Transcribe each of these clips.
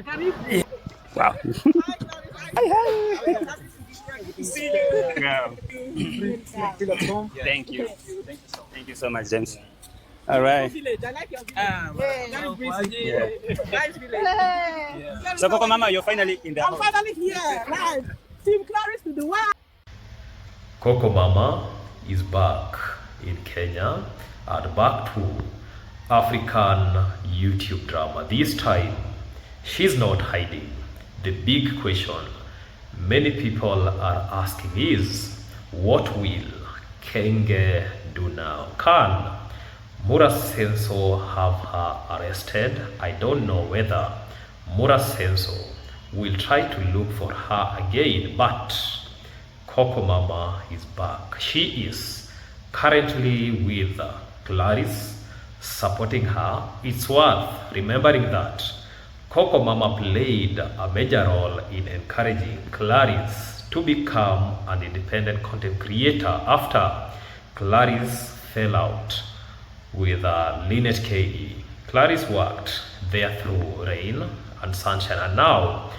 Wow. Wow. Thank you. Thank you so much, James. All right. Yeah. So, Coco Mama, you're finally in the house. I'm finally here, live. Team Claris to the world. Coco Mama is back in Kenya and back to African YouTube drama. This time, she's not hiding. The big question many people are asking is, what will Kenge do now? Can Mura Senso have her arrested? I don't know whether Mura Senso will try to look for her again, but Coco Mama is back. She is currently with Claris, supporting her. It's worth remembering that Coco Mama played a major role in encouraging Claris to become an independent content creator after Claris fell out with Lynette K.E. Claris worked there through rain and sunshine, and now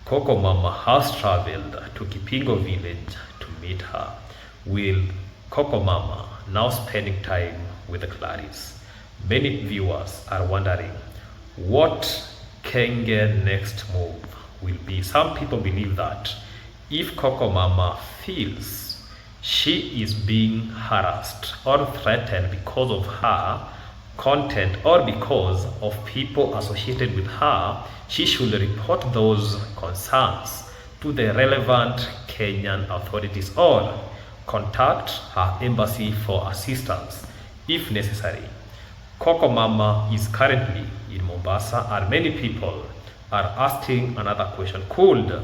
Coco Mama has traveled to Kipingo village to meet her, with Coco Mama now spending time with Claris. Many viewers are wondering what Kenya's next move will be. Some people believe that if Coco Mama feels she is being harassed or threatened because of her content or because of people associated with her, she should report those concerns to the relevant Kenyan authorities or contact her embassy for assistance if necessary. Coco Mama is currently in Mombasa, and many people are asking another question. Could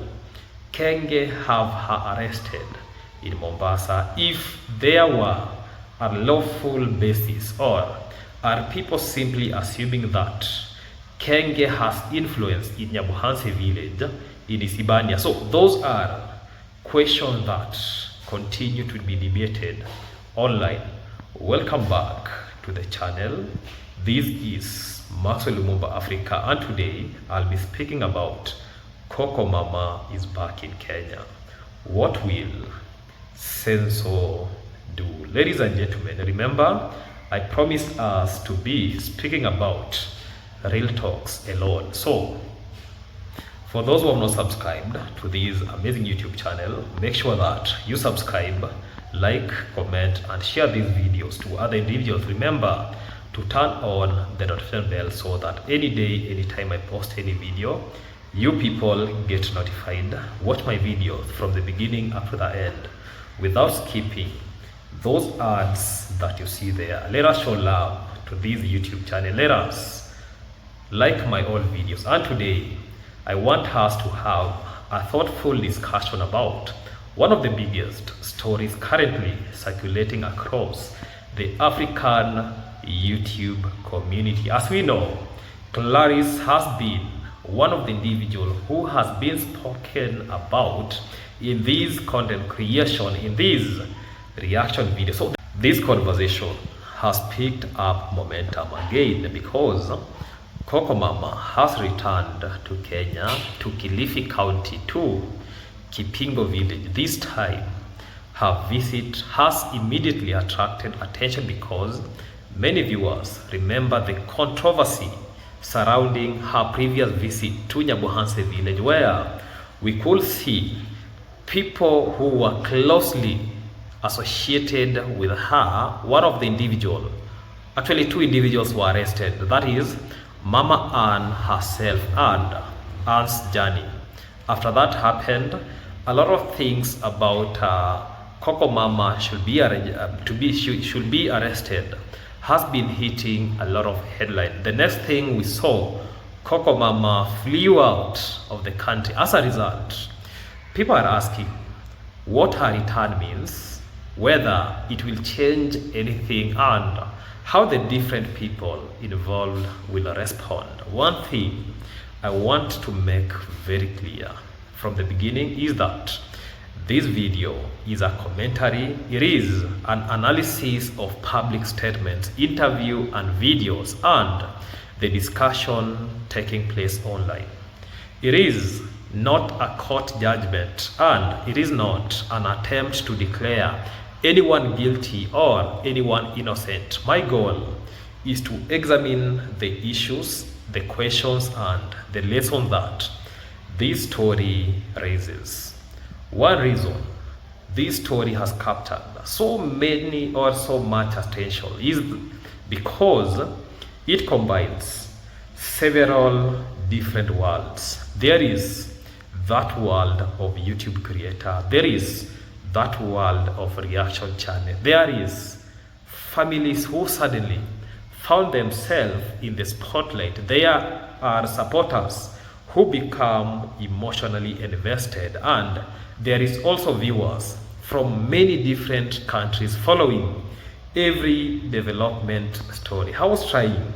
Kenge have her arrested in Mombasa if there were a lawful basis, or are people simply assuming that Kenge has influence in Nyabuhanse village in Isibania? So those are questions that continue to be debated online. Welcome back to the channel. This is Maxwell Lumumba Africa, and today I'll be speaking about Coco Mama is back in Kenya. What will Senso do? Ladies and gentlemen, remember I promised us to be speaking about real talks alone. So for those who have not subscribed to this amazing YouTube channel, make sure that you subscribe, like, comment, and share these videos to other individuals. Remember to turn on the notification bell so that any day, anytime I post any video, you people get notified. Watch my videos from the beginning up to the end without skipping those ads that you see there. Let us show love to this YouTube channel. Let us like my old videos. And today I want us to have a thoughtful discussion about one of the biggest stories currently circulating across the African YouTube community. As we know, Claris has been one of the individuals who has been spoken about in this content creation, in these reaction videos. So this conversation has picked up momentum again because Coco Mama has returned to Kenya, to Kilifi County, to Kipingo village. This time, her visit has immediately attracted attention because many viewers remember the controversy surrounding her previous visit to Nyabuhanse village, where we could see people who were closely associated with her. One of the individuals, actually two individuals, were arrested. That is Mama Ann herself and Ann's journey. After that happened, a lot of things about Coco Mama should be arrested has been hitting a lot of headlines. The next thing we saw, Coco Mama flew out of the country. As a result, people are asking what her return means, whether it will change anything, and how the different people involved will respond. One thing I want to make very clear from the beginning is that this video is a commentary. It is an analysis of public statements, interview and videos, and the discussion taking place online. It is not a court judgment, and it is not an attempt to declare anyone guilty or anyone innocent. My goal is to examine the issues, the questions, and the lesson that this story raises. One reason this story has captured so many or so much attention is because it combines several different worlds. There is that world of YouTube creator. There is that world of reaction channel. There is families who suddenly found themselves in the spotlight. There are supporters who become emotionally invested, and there is also viewers from many different countries following every development story. I was trying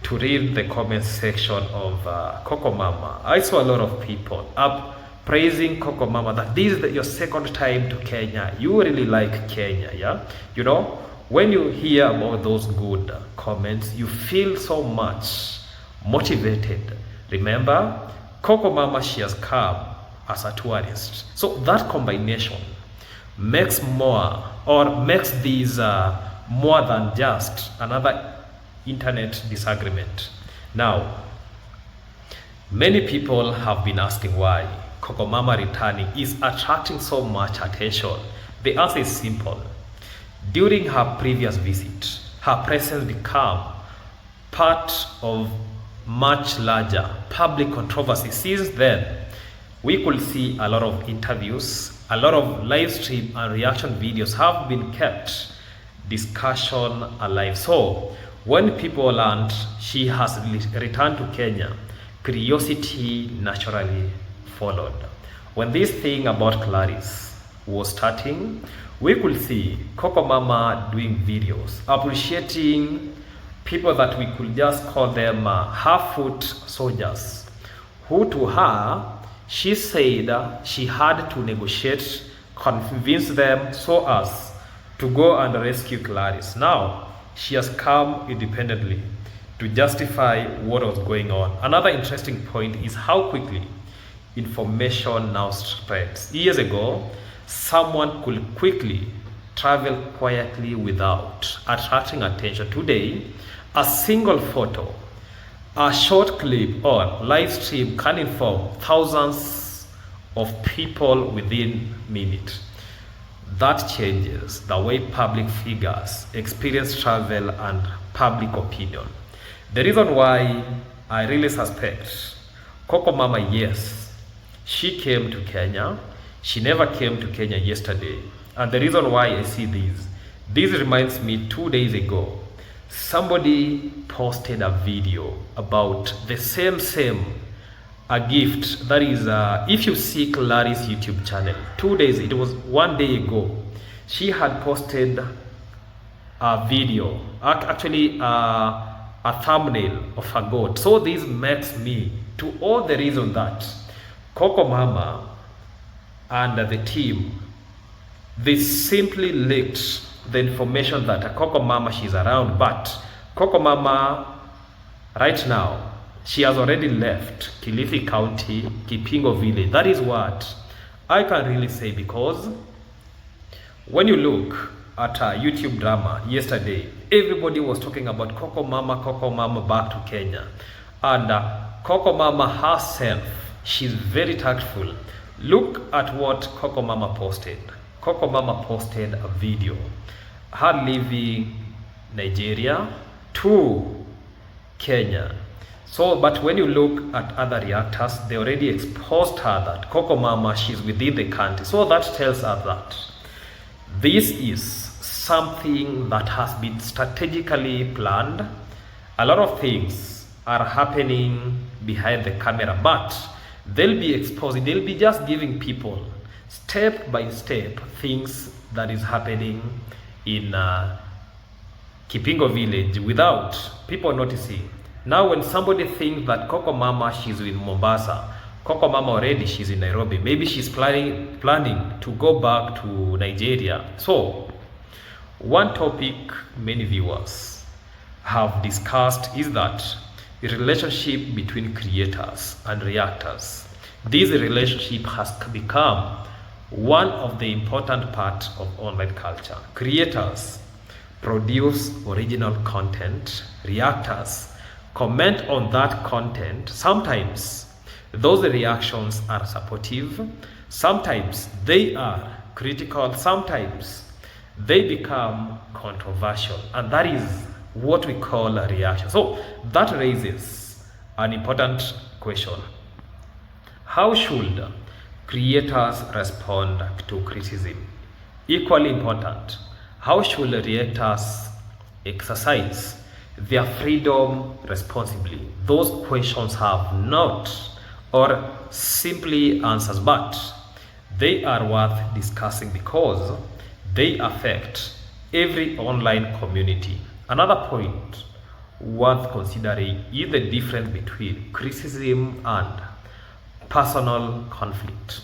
to read the comment section of Coco Mama. I saw a lot of people up praising Coco Mama that this is your second time to Kenya. You really like Kenya, yeah? You know, when you hear about those good comments, you feel so much motivated. Remember, Coco Mama, she has come as a tourist. So that combination makes these more than just another internet disagreement. Now, many people have been asking why Coco Mama returning is attracting so much attention. The answer is simple. During her previous visit, her presence became part of much larger public controversy. Since then, we could see a lot of interviews, a lot of live stream and reaction videos have been kept discussion alive. So when people learned she has returned to Kenya, curiosity naturally followed. When this thing about Claris was starting, we could see Coco Mama doing videos, appreciating people that we could just call them her-foot soldiers, who to her, she said she had to negotiate, convince them so as to go and rescue Claris. Now, she has come independently to justify what was going on. Another interesting point is how quickly information now spreads. Years ago, someone could quickly travel quietly without attracting attention. Today, a single photo, a short clip, or live stream can inform thousands of people within minutes. That changes the way public figures experience travel and public opinion. The reason why I really suspect Coco Mama, yes, she came to Kenya. She never came to Kenya yesterday. And the reason why I see this reminds me 2 days ago, somebody posted a video about the same a gift. That is, if you see Claris YouTube channel, 2 days, it was 1 day ago, she had posted a video, actually a thumbnail of a goat. So this makes me to all the reason that Coco Mama and the team, they simply leaked the information that Coco Mama, she's around, but Coco Mama right now, she has already left Kilifi County, Kipingo Village. That is what I can really say, because when you look at a YouTube drama yesterday, everybody was talking about Coco Mama back to Kenya. And Coco Mama herself, she's very tactful. Look at what Coco Mama posted. Coco Mama posted a video, her leaving Nigeria to Kenya. So, but when you look at other reactors, they already exposed her that Coco Mama, she's within the country. So that tells us that this is something that has been strategically planned. A lot of things are happening behind the camera, but they'll be exposing, they'll be just giving people step by step things that is happening in Kipingo Village without people noticing. Now when somebody thinks that Coco Mama, she's in Mombasa, Coco Mama already, she's in Nairobi, maybe she's planning to go back to Nigeria. So one topic many viewers have discussed is that a relationship between creators and reactors. This relationship has become one of the important parts of online culture. Creators produce original content. Reactors comment on that content. Sometimes those reactions are supportive. Sometimes they are critical. Sometimes they become controversial. And that is what we call a reaction. So that raises an important question. How should creators respond to criticism? Equally important, how should reactors exercise their freedom responsibly? Those questions have not or simply answers, but they are worth discussing because they affect every online community. Another point worth considering is the difference between criticism and personal conflict.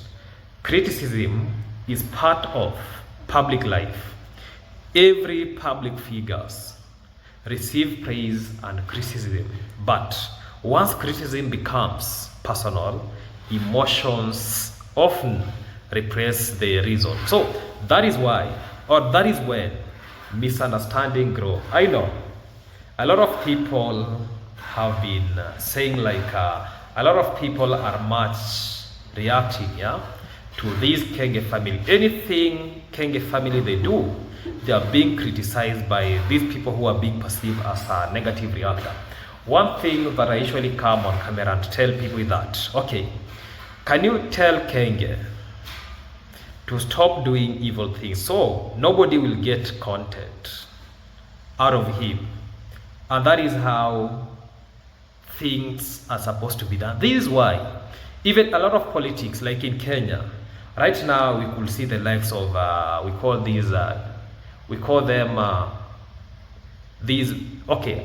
Criticism is part of public life. Every public figures receive praise and criticism, but once criticism becomes personal, emotions often repress the reason. So that is why, or that is when misunderstanding grow. I know a lot of people have been saying like a lot of people are much reacting, to this Kenge family. Anything Kenge family they do, they are being criticized by these people who are being perceived as a negative reactor. One thing that I usually come on camera and tell people is that, okay, can you tell Kenge to stop doing evil things so nobody will get content out of him? And that is how things are supposed to be done. This is why even a lot of politics, like in Kenya, right now we could see the likes of a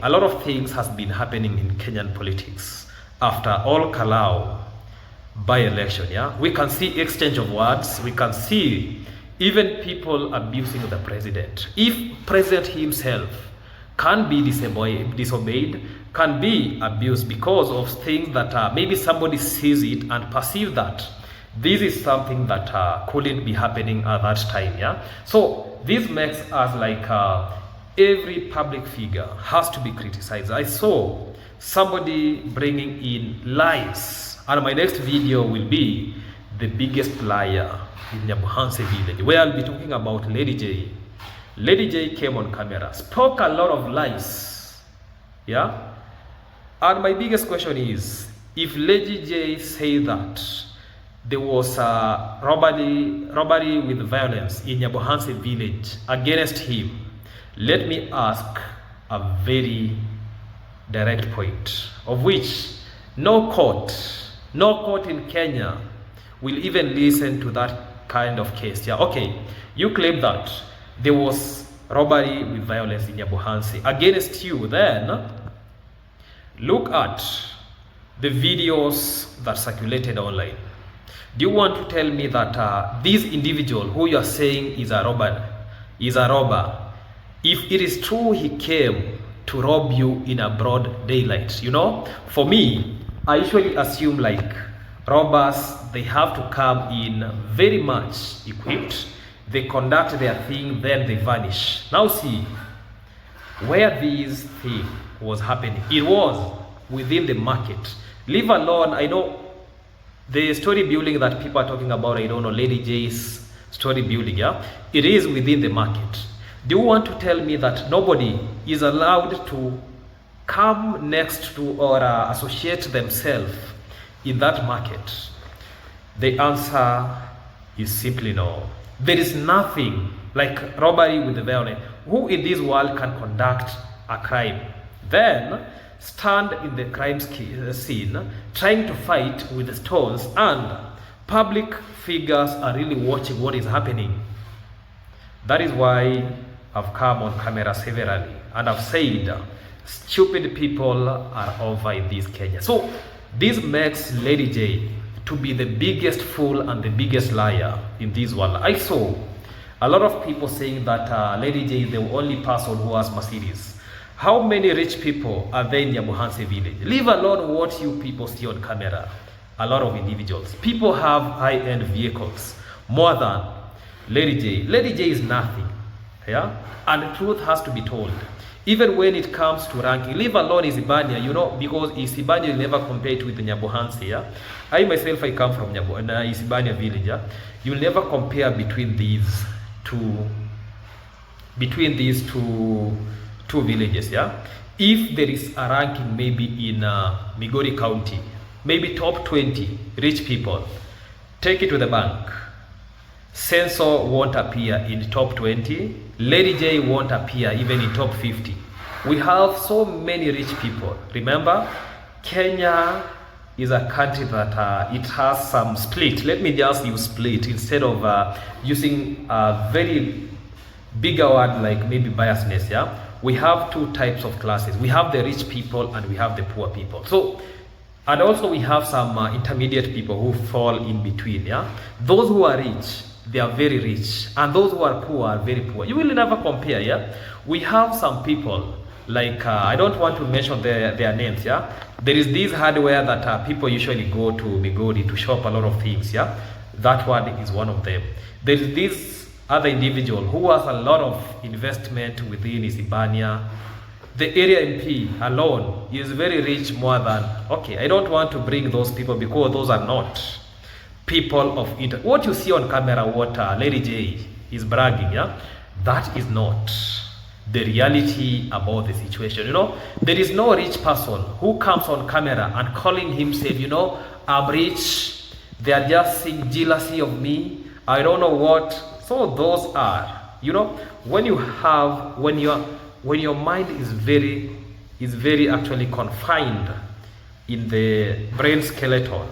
lot of things has been happening in Kenyan politics after all Kalau by-election. We can see exchange of words. We can see even people abusing the president. If president himself can be disobeyed, can be abused because of things that maybe somebody sees it and perceives that this is something that couldn't be happening at that time. So this makes us like every public figure has to be criticized. I saw somebody bringing in lies, and my next video will be the biggest liar in Nyabuhanse village, where I'll be talking about Lady J. Lady J came on camera, spoke a lot of lies, and my biggest question is, if Lady J say that there was a robbery with violence in Nyabuhanse village against him, let me ask a very direct point, of which no court in Kenya will even listen to that kind of case. Okay, you claim that there was robbery with violence in Nyabuhanse against you, then look at the videos that circulated online. Do you want to tell me that this individual who you are saying is a robber, if it is true he came to rob you in a broad daylight? For me, I usually assume like robbers, they have to come in very much equipped. They conduct their thing, then they vanish. Now see, where this thing was happening, it was within the market. Leave alone, I know the story building that people are talking about, I don't know, Lady J's story building, it is within the market. Do you want to tell me that nobody is allowed to come next to or associate themselves in that market? The answer is simply no. There is nothing like robbery with the violence. Who in this world can conduct a crime, then stand in the crime scene trying to fight with stones, and public figures are really watching what is happening? That is why I've come on camera severally and I've said stupid people are over in this Kenya. So this makes Lady J to be the biggest fool and the biggest liar in this world. I saw a lot of people saying that Lady J is the only person who has Mercedes. How many rich people are there in Nyamuhansi village? Leave alone what you people see on camera. A lot of individuals. People have high-end vehicles. More than Lady J. Lady J is nothing. Yeah? And the truth has to be told. Even when it comes to ranking, leave alone Isibania, you know, because Isibania will never compare it with the Nyabuhansi. Yeah? I myself, I come from Isibania village. Yeah? You'll never compare between these two villages. Yeah, if there is a ranking maybe in Migori County, maybe top 20 rich people, take it to the bank. Sensor won't appear in top 20. Lady J won't appear even in top 50. We have so many rich people. Remember, Kenya is a country that it has some split. Let me just use split instead of using a very bigger word like maybe biasness. Yeah, we have two types of classes. We have the rich people and we have the poor people. So, and also we have some intermediate people who fall in between. Yeah, those who are rich, they are very rich, and those who are poor are very poor. You will never compare. Yeah, we have some people like I don't want to mention their names. Yeah, there is this hardware that people usually go to Migori to shop a lot of things. Yeah, that one is one of them. There is this other individual who has a lot of investment within Isibania. The area MP alone is very rich, more than, okay, I don't want to bring those people because those are not people of interest. What you see on camera, what Lady J is bragging, yeah, that is not the reality about the situation. You know, there is no rich person who comes on camera and calling himself, you know, I'm rich, they are just seeing jealousy of me, I don't know what. So those are, you know, when your mind is very actually confined in the brain skeleton,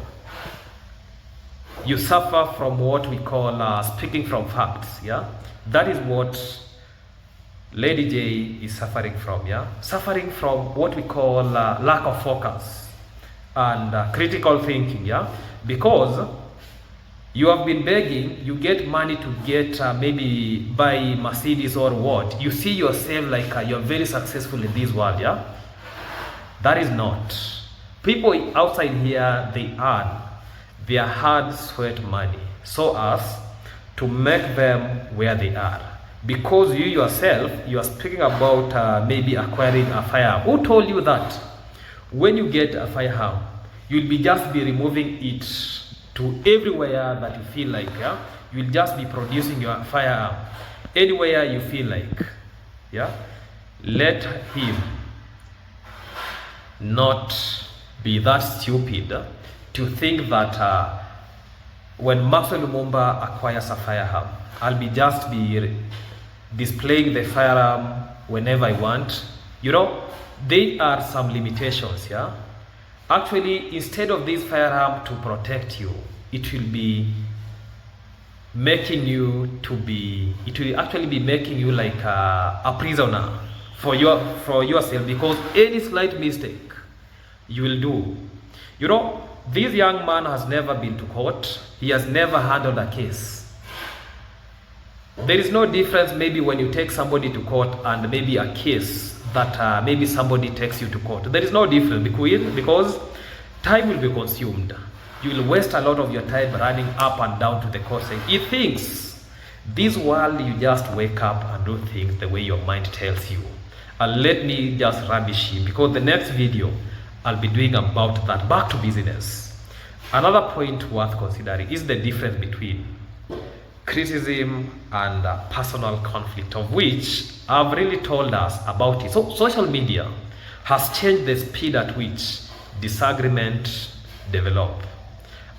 you suffer from what we call speaking from facts. Yeah, that is what Lady J is suffering from. Yeah, suffering from what we call lack of focus and critical thinking. Yeah, because you have been begging, you get money to get maybe buy Mercedes or what. You see yourself like you're very successful in this world, yeah? That is not. People outside here, they earn their hard sweat money so as to make them where they are. Because you yourself, you are speaking about maybe acquiring a firearm. Who told you that when you get a firearm, you'll just be removing it to everywhere that you feel like? Yeah, you'll just be producing your firearm anywhere you feel like. Yeah, let him not be that stupid to think that when Maxwell Lumumba acquires a firearm, I'll just be displaying the firearm whenever I want. You know, there are some limitations. Yeah, actually, instead of this firearm to protect you, it will be making you to be, it will actually be making you like a prisoner for yourself, because any slight mistake you will do. You know, this young man has never been to court. He has never handled a case. There is no difference maybe when you take somebody to court and maybe a case that maybe somebody takes you to court. There is no difference because time will be consumed. You will waste a lot of your time running up and down to the court saying, he thinks this world, you just wake up and do things the way your mind tells you. And let me just rubbish him, because the next video I'll be doing about that. Back to business. Another point worth considering is the difference between criticism and personal conflict, of which I've really told us about it. So social media has changed the speed at which disagreement develop.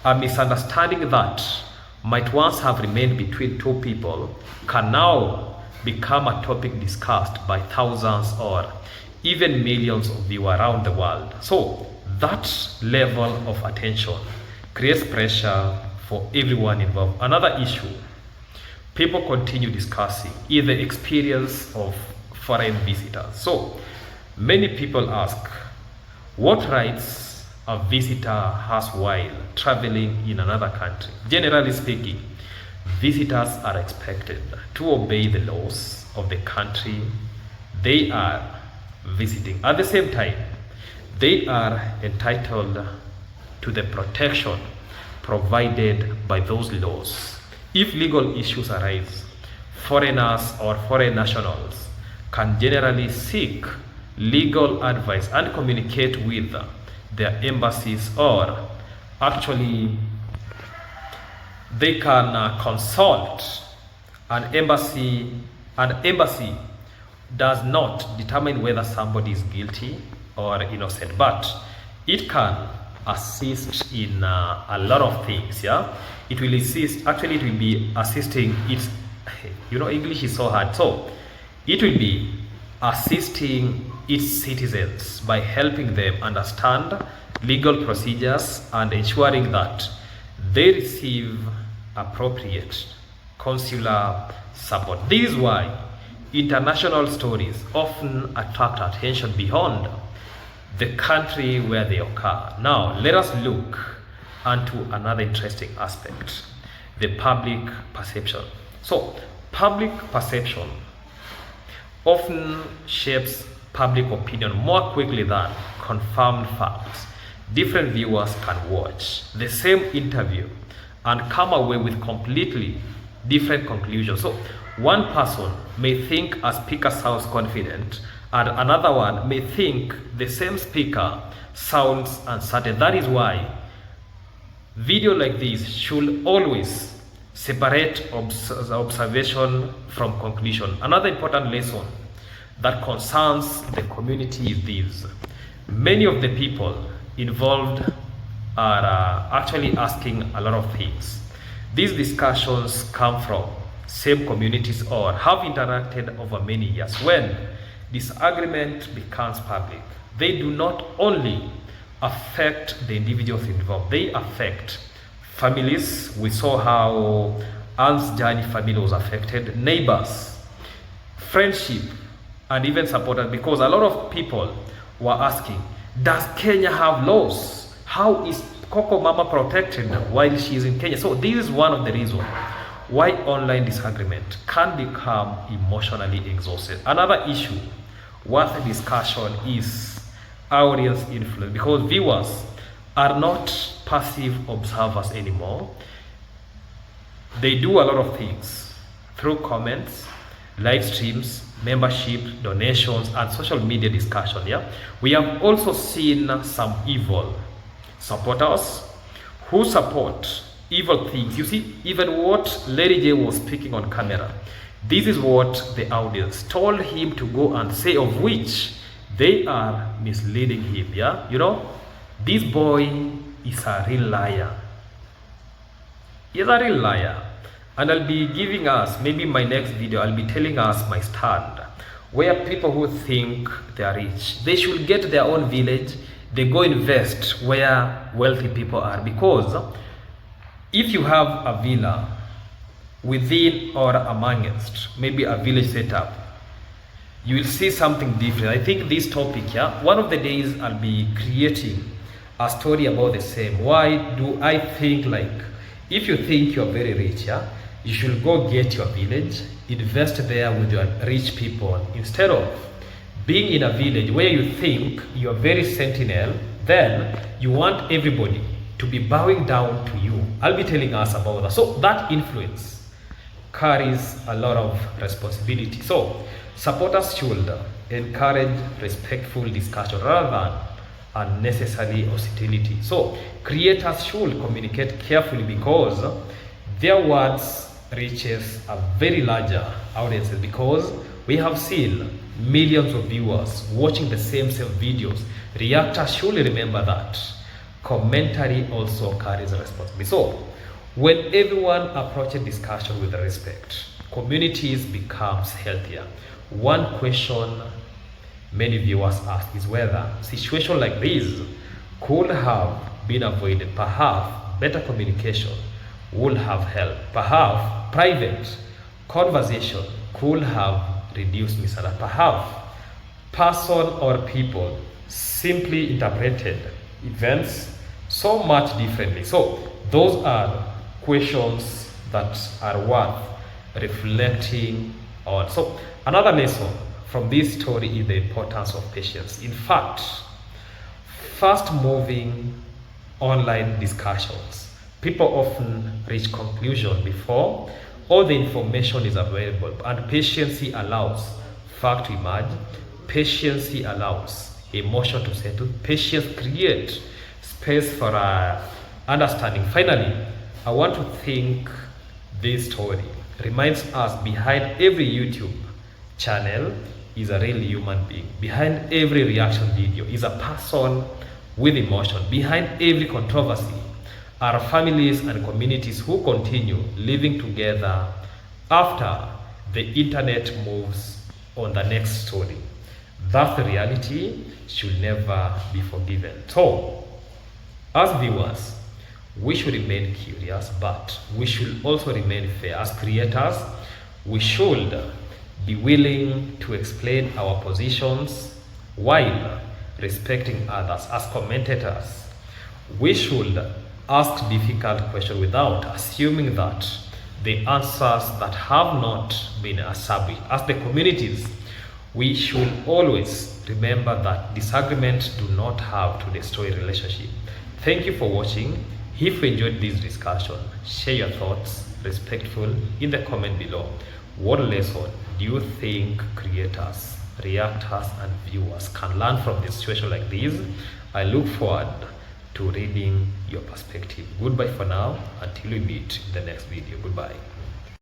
A misunderstanding that might once have remained between two people can now become a topic discussed by thousands or even millions of viewers around the world. So that level of attention creates pressure for everyone involved. Another issue people continue discussing is the experience of foreign visitors. So many people ask, what rights a visitor has while traveling in another country? Generally speaking, visitors are expected to obey the laws of the country they are visiting. At the same time, they are entitled to the protection provided by those laws. If legal issues arise, foreigners or foreign nationals can generally seek legal advice and communicate with their embassies, or actually they can consult an embassy. An embassy does not determine whether somebody is guilty or innocent, but it can assist in a lot of things. Yeah, it will assist. Actually, it will be assisting. It's English is so hard. So it will be assisting its citizens by helping them understand legal procedures and ensuring that they receive appropriate consular support. This is why international stories often attract attention beyond the country where they occur. Now, let us look onto another interesting aspect, the public perception. So, public perception often shapes public opinion more quickly than confirmed facts. Different viewers can watch the same interview and come away with completely different conclusions. So one person may think a speaker sounds confident, and another one may think the same speaker sounds uncertain. That is why video like this should always separate observation from conclusion. Another important lesson that concerns the community is this: many of the people involved are actually asking a lot of things. These discussions come from same communities or have interacted over many years. When disagreement becomes public, they do not only affect the individuals involved, they affect families. We saw how Anne's journey family was affected, neighbors, friendship, and even supporters, because a lot of people were asking, does Kenya have laws? How is Coco Mama protected while she is in Kenya? So this is one of the reasons why online disagreement can become emotionally exhausted. Another issue worth discussion is audience influence, because viewers are not passive observers anymore. They do a lot of things through comments, live streams, membership, donations, and social media discussion. Yeah, we have also seen some evil supporters who support evil things. You see, even what Lady J was speaking on camera, this is what the audience told him to go and say, of which they are misleading him. Yeah, this boy is a real liar. He's a real liar. And I'll be giving us, maybe in my next video, I'll be telling us my stand, where people who think they are rich, they should get their own village, they go invest where wealthy people are. Because if you have a villa within or amongst maybe a village setup, you will see something different. I think this topic, one of the days I'll be creating a story about the same. Why do I think, like, if you think you're very rich, you should go get your village, invest there with your rich people, instead of being in a village where you think you're very sentinel, then you want everybody to be bowing down to you. I'll be telling us about that. So that influence carries a lot of responsibility. So supporters should encourage respectful discussion rather than unnecessary hostility. So creators should communicate carefully, because their words reaches a very larger audiences, because we have seen millions of viewers watching the same videos. Reactors should remember that commentary also carries responsibility. So when everyone approaches discussion with respect, communities becomes healthier. One question many viewers ask is whether situations like this could have been avoided. Perhaps better communication would have helped. Perhaps private conversation could have reduced misunderstanding. Perhaps person or people simply interpreted events so much differently. So those are questions that are worth reflecting on. So another lesson from this story is the importance of patience. In fact, fast moving online discussions, people often reach conclusion before all the information is available, and patience allows fact to emerge, patience allows emotion to settle, patience creates space for understanding. Finally, I want to think this story reminds us behind every YouTube channel is a real human being. Behind every reaction video is a person with emotion. Behind every controversy are families and communities who continue living together after the internet moves on the next story. That reality should never be forgiven. So, as viewers, we should remain curious, but we should also remain fair. As creators, we should be willing to explain our positions while respecting others. As commentators, we should ask difficult questions without assuming that the answers that have not been established. As the communities, we should always remember that disagreements do not have to destroy relationship. Thank you for watching. If you enjoyed this discussion, share your thoughts respectful in the comment below. What lesson do you think creators, reactors, and viewers can learn from this situation like this? I look forward to reading your perspective. Goodbye for now, until we meet in the next video. Goodbye.